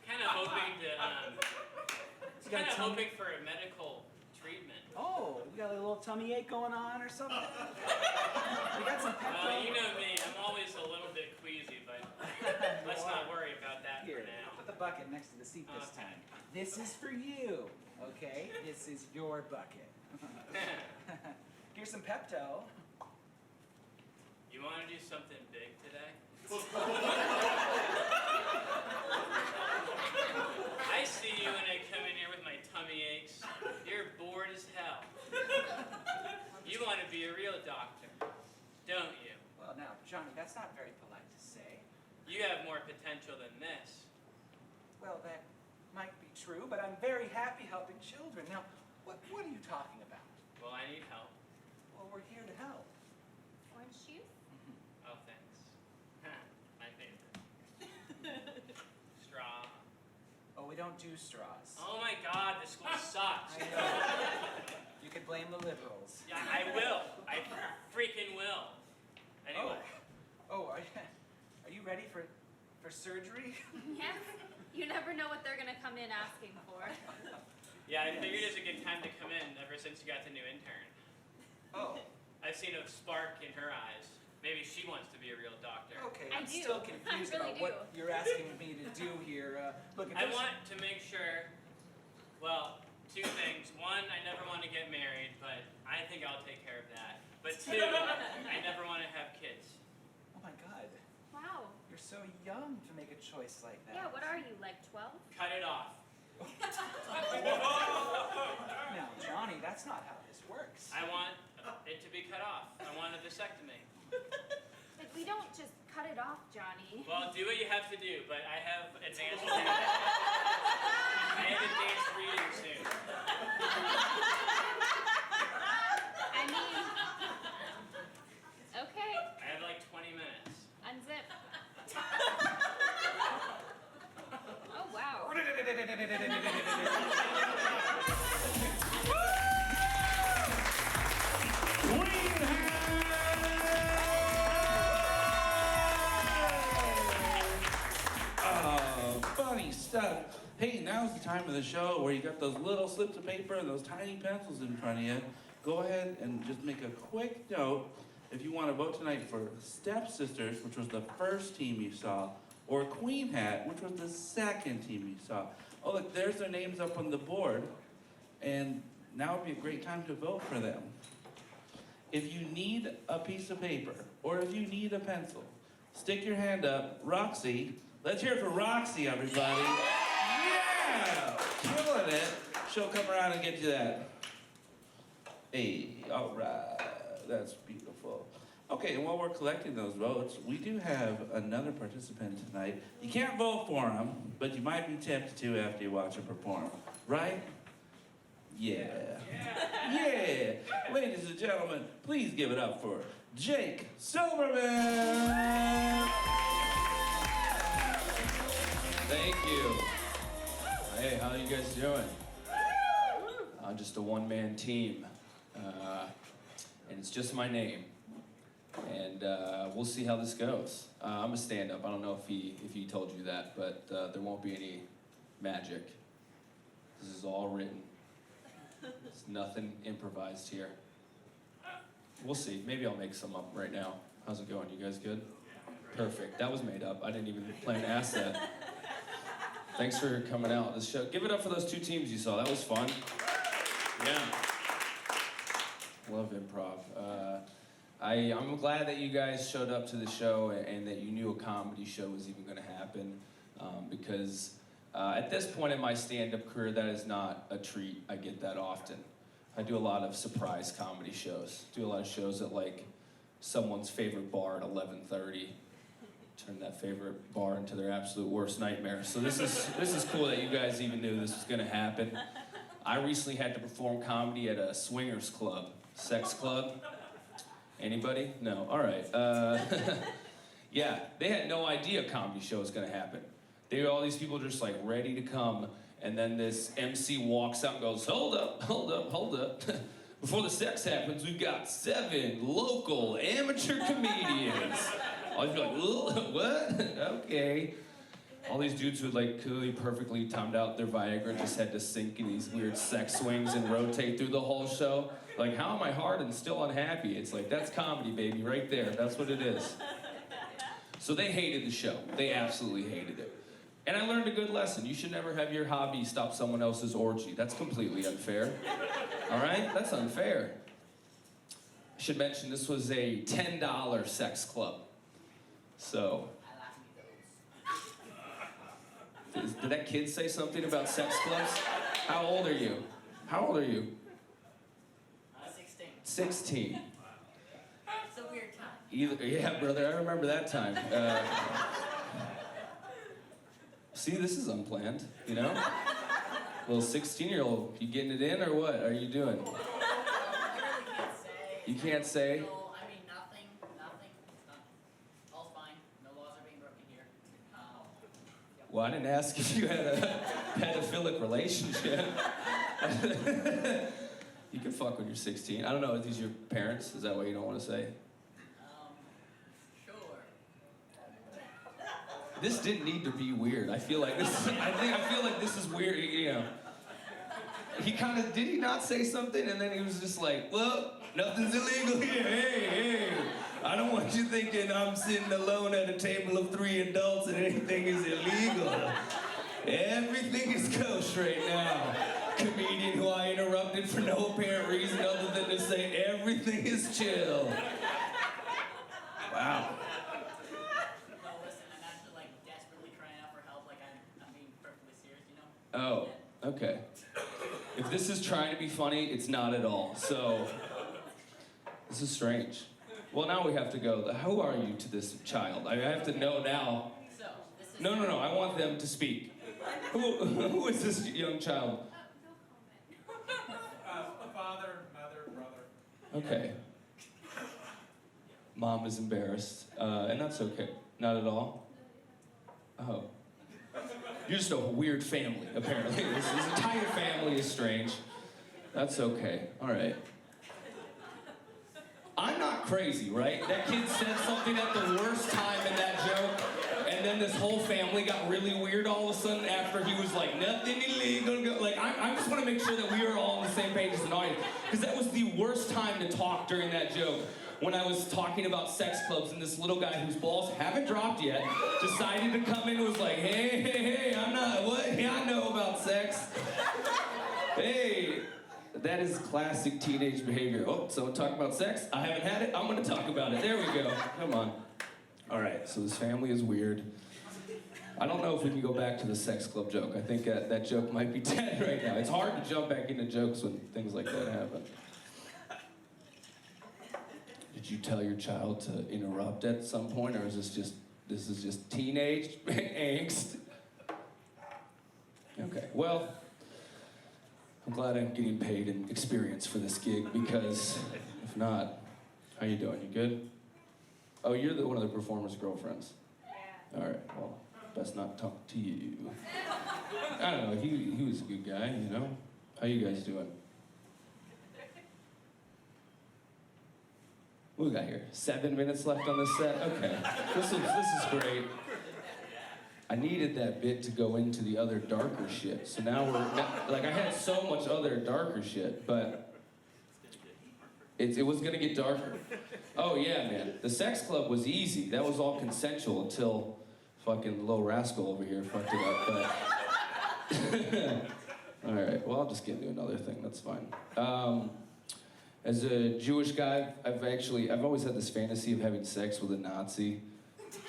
kind of hoping to, hoping for a medical treatment. Oh, you got a little tummy ache going on or something? You got some Well, you know me. I'm always a little bit queasy, but let's not worry about that Here, for now. put the bucket next to the seat this Okay. time. This is for you, okay? This is your bucket. Here's some Pepto. You want to do something big today? I see you when I come in here with my tummy aches. You're bored as hell. You want to be a real doctor, don't you? Well, now, Johnny, that's not very polite to say. You have more potential than this. Well, that might be true, but I'm very happy helping children. Now, what are you talking about? Well, I need help. Well, we're here to help. Orange juice? Oh, thanks. My favorite. Straw. Oh, we don't do straws. Oh my God, this school sucks. I know. You could blame the liberals. Yeah, I will. I freaking will. Anyway. Oh, are you ready for surgery? Yes. You never know what they're gonna come in asking for. Yeah, I figured it's a good time to come in ever since you got the new intern. Oh, I've seen a spark in her eyes. Maybe she wants to be a real doctor. okay. I I'm do. still confused I really about what you're asking me to do here. Look, if I there's- want to make sure, well, two things. One, I never want to get married, but I think I'll take care of that. But two, I never want to have kids. Oh my God, Wow. you're so young to make a choice like that. Yeah, what are you, like 12? Cut it off. Now, Johnny, that's not how this works. I want it to be cut off. I want a vasectomy. Like, we don't just cut it off, Johnny. Well, do what you have to do, but I have advanced reading. I have advanced reading soon. I mean, okay, I have like 20 minutes. unzip. Oh, wow. Funny stuff. Hey, now's the time of the show where you got those little slips of paper and those tiny pencils in front of you. Go ahead and just make a quick note if you want to vote tonight for Stepsisters, which was the first team you saw, or Queenhat, which was the second team you saw. Oh, look, there's their names up on the board, and now would be a great time to vote for them. If you need a piece of paper, or if you need a pencil, stick your hand up. Roxy, let's hear it for Roxy, everybody. Yeah! Killing it. She'll come around and get you that. Hey, all right. That's beautiful. Okay, and while we're collecting those votes, we do have another participant tonight. You can't vote for him, but you might be tempted to after you watch him perform. Right? Yeah. Yeah. Ladies and gentlemen, please give it up for Jake Silverman. Thank you. Hey, how you guys doing? I'm just a one-man team, and it's just my name. And we'll see how this goes. I'm a stand-up. I don't know if he told you that, but there won't be any magic. This is all written. There's nothing improvised here. We'll see. Maybe I'll make some up right now. How's it going? You guys good? Perfect. That was made up. I didn't even plan to ask that. Thanks for coming out this show. Give it up for those two teams you saw. That was fun. Yeah. Love improv. I'm glad that you guys showed up to the show and that you knew a comedy show was even going to happen, because at this point in my stand-up career, that is not a treat. I get that often. I do a lot of surprise comedy shows. Do a lot of shows at like someone's favorite bar at 11:30. Turn that favorite bar into their absolute worst nightmare. So this is cool that you guys even knew this was going to happen. I recently had to perform comedy at a swingers club, sex club. Anybody? No. All right. Yeah, they had no idea a comedy show was going to happen. All these people just like ready to come, And then this MC walks out and goes, hold up. Before the sex happens, we've got 7 local amateur comedians. I was like, what? Okay. All these dudes who like clearly perfectly timed out their Viagra just had to sink in these weird sex swings and rotate through the whole show. Like, how am I hard and still unhappy? It's like, that's comedy, baby, right there. That's what it is. So they hated the show. They absolutely hated it. And I learned a good lesson. You should never have your hobby stop someone else's orgy. That's completely unfair. All right? That's unfair. I should mention this was a $10 sex club. So, did that kid say something about sex clubs? How old are you? How old are you? 16. 16. It's a weird time. Yeah, brother, I remember that time. See, this is unplanned, you know? Little 16-year-old, you getting it in or what are you doing? I really can't say. You can't say? No, I mean, nothing. All's fine. No laws are being broken here. Well, I didn't ask if you had a pedophilic relationship. You can fuck when you're 16. I don't know, are these your parents? Is that what you don't want to say? Sure. This didn't need to be weird. I feel like this. I feel like this is weird. You know, he kind of did he not say something, and then he was just like, "Well, nothing's illegal here. Hey, I don't want you thinking I'm sitting alone at a table of 3 adults and anything is illegal. Everything is kosher right now." Comedian who I interrupted for no apparent reason other than to say everything is chill. Wow. No, listen, I'm actually like desperately crying out for help. Like I'm being perfectly serious, you know? Oh, okay. If this is trying to be funny, it's not at all. So, this is strange. Well, now we have to go. Who are you to this child? I have to know now. So, this is... No, I want them to speak. Who is this young child? Father, mother, brother. Okay. Mom is embarrassed, and that's okay. Not at all? Oh. You're just a weird family, apparently. This entire family is strange. That's okay. All right. I'm not crazy, right? That kid said something at the worst time in that joke, and then this whole family got really weird all of a sudden after he was like, nothing illegal. Like, I just want to make sure that we are all on the same page as an audience, because that was the worst time to talk during that joke. When I was talking about sex clubs, and this little guy whose balls haven't dropped yet decided to come in and was like, hey, I'm not, what? Yeah, I know about sex. Hey, that is classic teenage behavior. Oh, someone talking about sex? I haven't had it, I'm gonna talk about it. There we go, come on. All right, so this family is weird. I don't know if we can go back to the sex club joke. I think that joke might be dead right now. It's hard to jump back into jokes when things like that happen. Did you tell your child to interrupt at some point, or is this is just teenage angst? Okay, well, I'm glad I'm getting paid in experience for this gig, because if not, how you doing? You good? Oh, you're one of the performer's girlfriends. Yeah. All right, well, best not talk to you. I don't know, he was a good guy, you know? How you guys doing? What we got here? 7 minutes left on the set? Okay. This is great. I needed that bit to go into the other darker shit. So now like I had so much other darker shit, but it was gonna get darker. Oh yeah, man. The sex club was easy. That was all consensual until fucking Lil Rascal over here fucked it up, but... All right, well, I'll just get into another thing, that's fine. As a Jewish guy, I've always had this fantasy of having sex with a Nazi,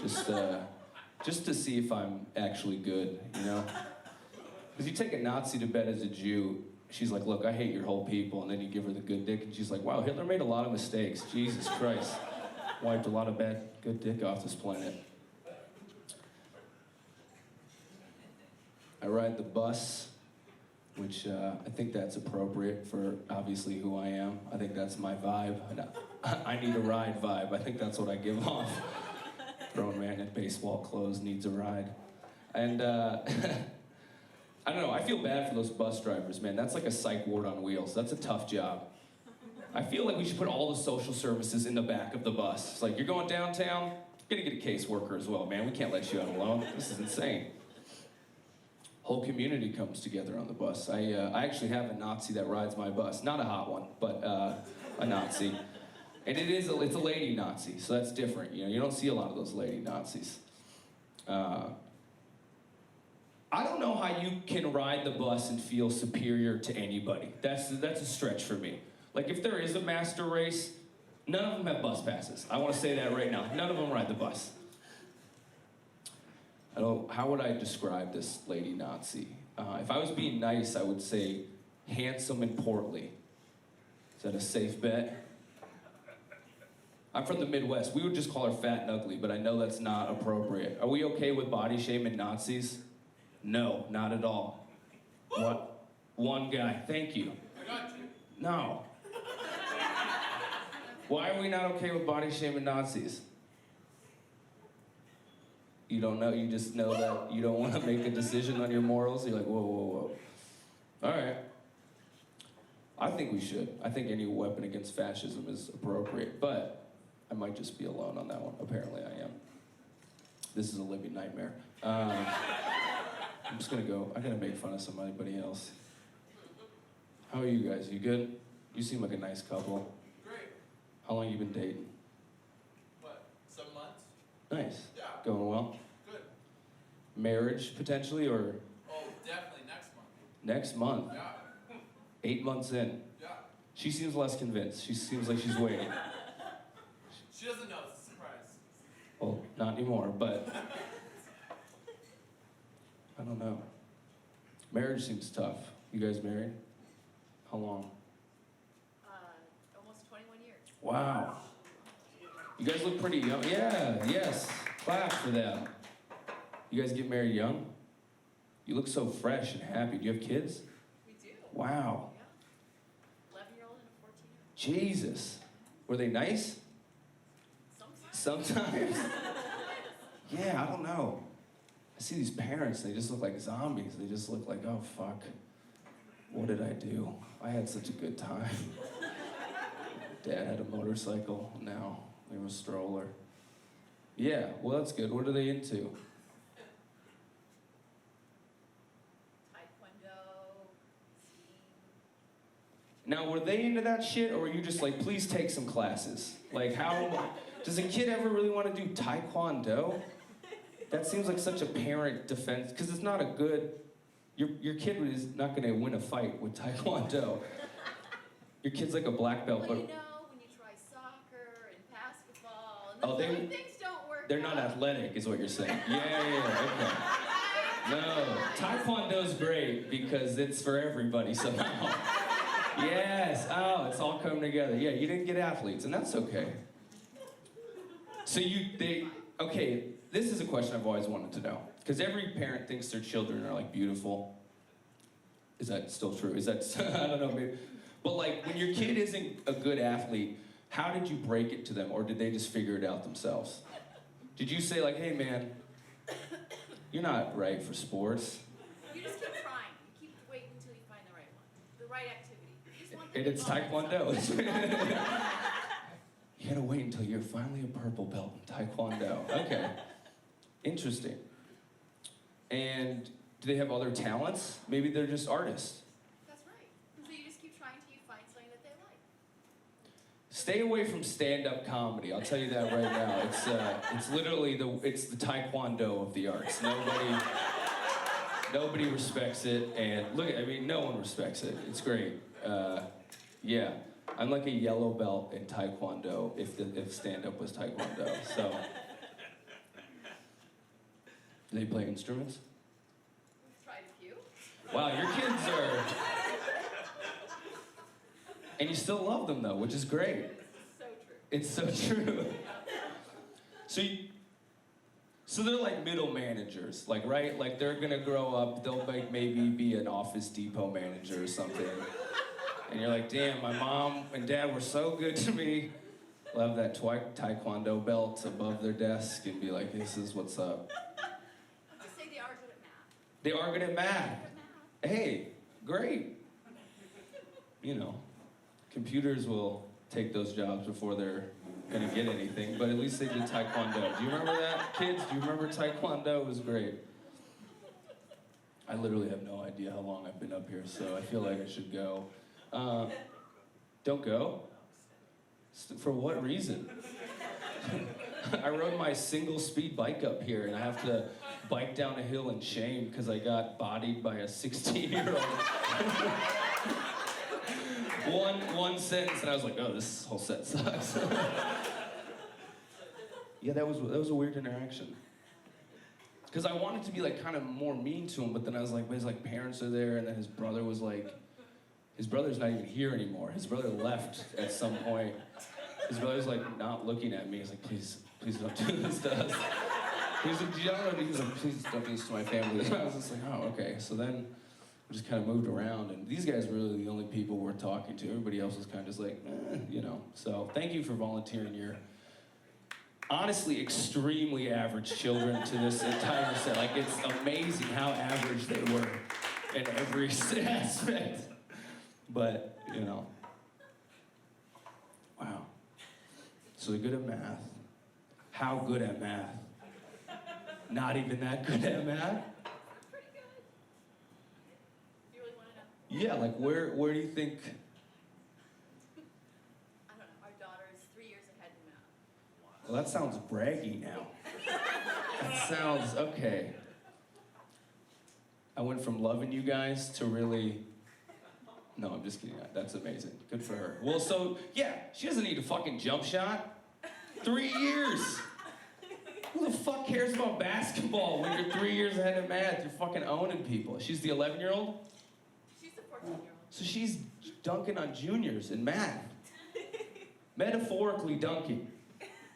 just to see if I'm actually good, you know? Because you take a Nazi to bed as a Jew, she's like, look, I hate your whole people, and then you give her the good dick, and she's like, wow, Hitler made a lot of mistakes, Jesus Christ. Wiped a lot of good dick off this planet. I ride the bus, which I think that's appropriate for obviously who I am. I think that's my vibe. I need a ride vibe. I think that's what I give off. Grown man in baseball clothes needs a ride. And I don't know, I feel bad for those bus drivers, man. That's like a psych ward on wheels. That's a tough job. I feel like we should put all the social services in the back of the bus. It's like, you're going downtown, you're gonna get a caseworker as well, man. We can't let you out alone. This is insane. Whole community comes together on the bus. I actually have a Nazi that rides my bus. Not a hot one, but a Nazi. And it's a lady Nazi, so that's different. You know, you don't see a lot of those lady Nazis. I don't know how you can ride the bus and feel superior to anybody. That's a stretch for me. Like, if there is a master race, none of them have bus passes. I want to say that right now. None of them ride the bus. How would I describe this lady Nazi? If I was being nice, I would say handsome and portly. Is that a safe bet? I'm from the Midwest. We would just call her fat and ugly, but I know that's not appropriate. Are we okay with body shaming Nazis? No, not at all. What? One guy. Thank you. I got you. No. Why are we not okay with body shaming Nazis? You don't know, you just know that you don't want to make a decision on your morals? You're like, whoa, whoa, whoa. All right. I think we should. I think any weapon against fascism is appropriate, but I might just be alone on that one. Apparently I am. This is a living nightmare. I'm just gonna go, I gotta make fun of somebody else. How are you guys? You good? You seem like a nice couple. Great. How long you been dating? What, 7 months? Nice. Yeah. Going well? Good. Marriage, potentially, or? Oh, definitely next month. Next month? Yeah. 8 months in. Yeah. She seems less convinced. She seems like she's waiting. She doesn't know, it's a surprise. Well, not anymore, but I don't know. Marriage seems tough. You guys married? How long? Almost 21 years. Wow. You guys look pretty young. Yeah, yes. Clap for them. You guys get married young? You look so fresh and happy. Do you have kids? We do. Wow. Yeah. 11-year-old and a 14-year-old. Jesus. Were they nice? Sometimes. Yeah, I don't know. I see these parents, they just look like zombies. They just look like, oh, fuck. What did I do? I had such a good time. Dad had a motorcycle. Now we have a stroller. Yeah, well, that's good. What are they into? Taekwondo, skiing. Now, were they into that shit, or were you just like, please take some classes? Like, how, does a kid ever really want to do Taekwondo? That seems like such a parent defense, because it's not a good, your kid is not going to win a fight with Taekwondo. Your kid's like a black belt, Well, but you know, when you try soccer and basketball, and Oh, things don't work they're not out. athletic, is what you're saying. Yeah, okay. No, Taekwondo's great because it's for everybody somehow. Yes, oh, it's all come together. Yeah, you didn't get athletes, and that's okay. So okay, this is a question I've always wanted to know. Because every parent thinks their children are like beautiful. Is that still true? Is that, I don't know, maybe. But like, when your kid isn't a good athlete, how did you break it to them, or did they just figure it out themselves? Did you say like, hey man, you're not right for sports? You just keep trying. You keep waiting until you find the right one, the right activity. You just want them And to it's involve Taekwondo. You gotta wait until you're finally a purple belt in Taekwondo. Okay, interesting. And do they have other talents? Maybe they're just artists. That's right. So you just keep trying till you find something that they like. Stay away from stand-up comedy. I'll tell you that right now. It's literally it's the Taekwondo of the arts. Nobody respects it, and no one respects it. It's great. Yeah, I'm like a yellow belt in Taekwondo if stand-up was Taekwondo. So, do they play instruments? We've tried a few. Wow, your kids are. And you still love them though, which is great. It's so true. It's so true. So they're like middle managers, like, right? Like they're gonna grow up, they'll maybe be an Office Depot manager or something. And you're like, damn, my mom and dad were so good to me. They'll have that Taekwondo belt above their desk and be like, this is what's up. Just say they are good at math. They are good at math. Hey, great. You know, computers will take those jobs before they're gonna get anything, but at least they did Taekwondo. Do you remember that, kids? Do you remember Taekwondo? It was great. I literally have no idea how long I've been up here, so I feel like I should go. Don't go? For what reason? I rode my single speed bike up here and I have to bike down a hill in shame because I got bodied by a 16-year-old. One sentence and I was like, oh, this whole set sucks. Yeah, that was a weird interaction. Because I wanted to be like kind of more mean to him, but then I was like, his like parents are there, and then his brother was like, his brother's not even here anymore. His brother left at some point. His brother's like not looking at me. He's like, please don't do this to us. He's like, please don't do this to my family. And I was just like, oh, okay. So then we just kind of moved around, and these guys were really the only people we're talking to. Everybody else was kind of just like, you know. So thank you for volunteering your honestly extremely average children to this entire set. Like, it's amazing how average they were in every aspect. But, you know. Wow. So they're good at math. How good at math? Not even that good at math? Pretty good. You really want to know? Yeah, like where do you think? I don't know. Our daughter is 3 years ahead in math. Well, that sounds braggy now. That sounds, okay. I went from loving you guys to really, no, I'm just kidding. That's amazing. Good for her. Well, so, yeah, she doesn't need a fucking jump shot. 3 years. Who the fuck cares about basketball when you're 3 years ahead of math? You're fucking owning people. She's the 11-year-old? She's the 14-year-old. So she's dunking on juniors in math. Metaphorically dunking.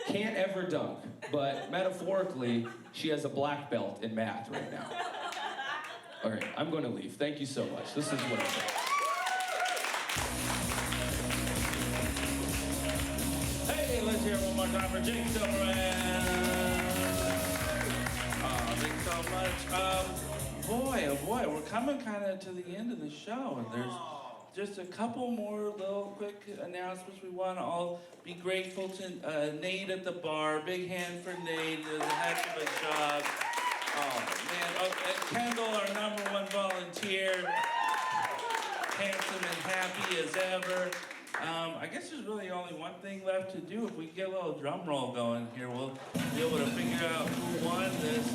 Can't ever dunk, but metaphorically, she has a black belt in math right now. All right, I'm going to leave. Thank you so much. This is what I said. Hey, let's hear it one more time for Jake Silverman. Oh, thanks so much. Boy, oh boy, we're coming kind of to the end of the show, and there's just a couple more little quick announcements. We want to all be grateful to Nate at the bar. Big hand for Nate. He does a heck of a job. Oh, man. Oh, and Kendall, our #1 volunteer. Handsome and happy as ever. I guess there's really only one thing left to do. If we get a little drum roll going here, we'll be able to figure out who won this.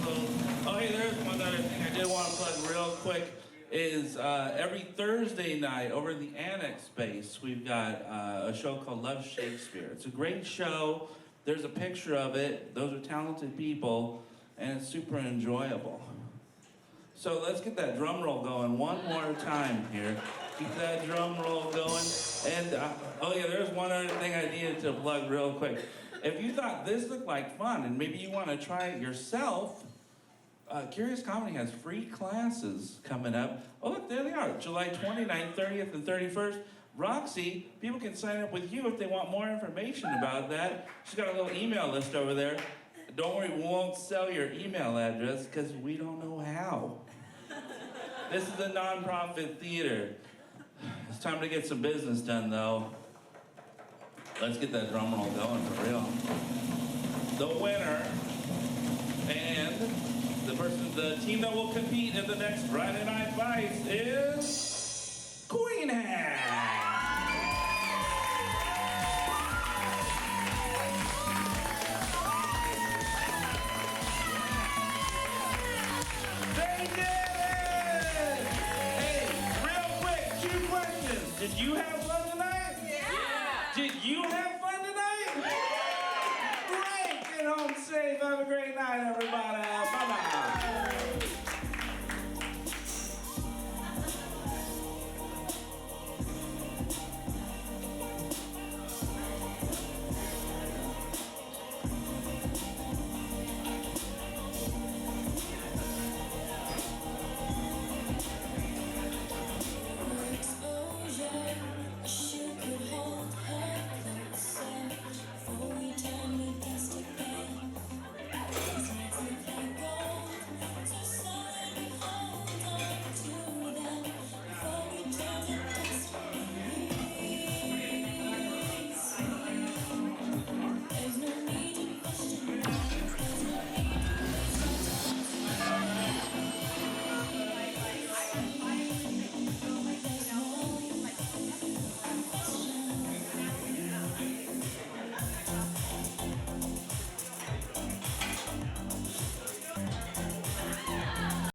Oh, hey, there's one other thing I did want to plug real quick. Is every Thursday night over in the Annex space, we've got a show called Love Shakespeare. It's a great show. There's a picture of it. Those are talented people, and it's super enjoyable. So let's get that drum roll going one more time here. Keep that drum roll going. And, oh yeah, there's one other thing I needed to plug real quick. If you thought this looked like fun, and maybe you want to try it yourself, Curious Comedy has free classes coming up. Oh, look, there they are. July 29th, 30th, and 31st. Roxy, people can sign up with you if they want more information about that. She's got a little email list over there. Don't worry, we won't sell your email address because we don't know how. This is a non-profit theater. It's time to get some business done, though. Let's get that drum roll going for real. The winner and the team that will compete in the next Friday Night Fights is Queenhat. They did it! Hey, real quick, 2 questions. Did you have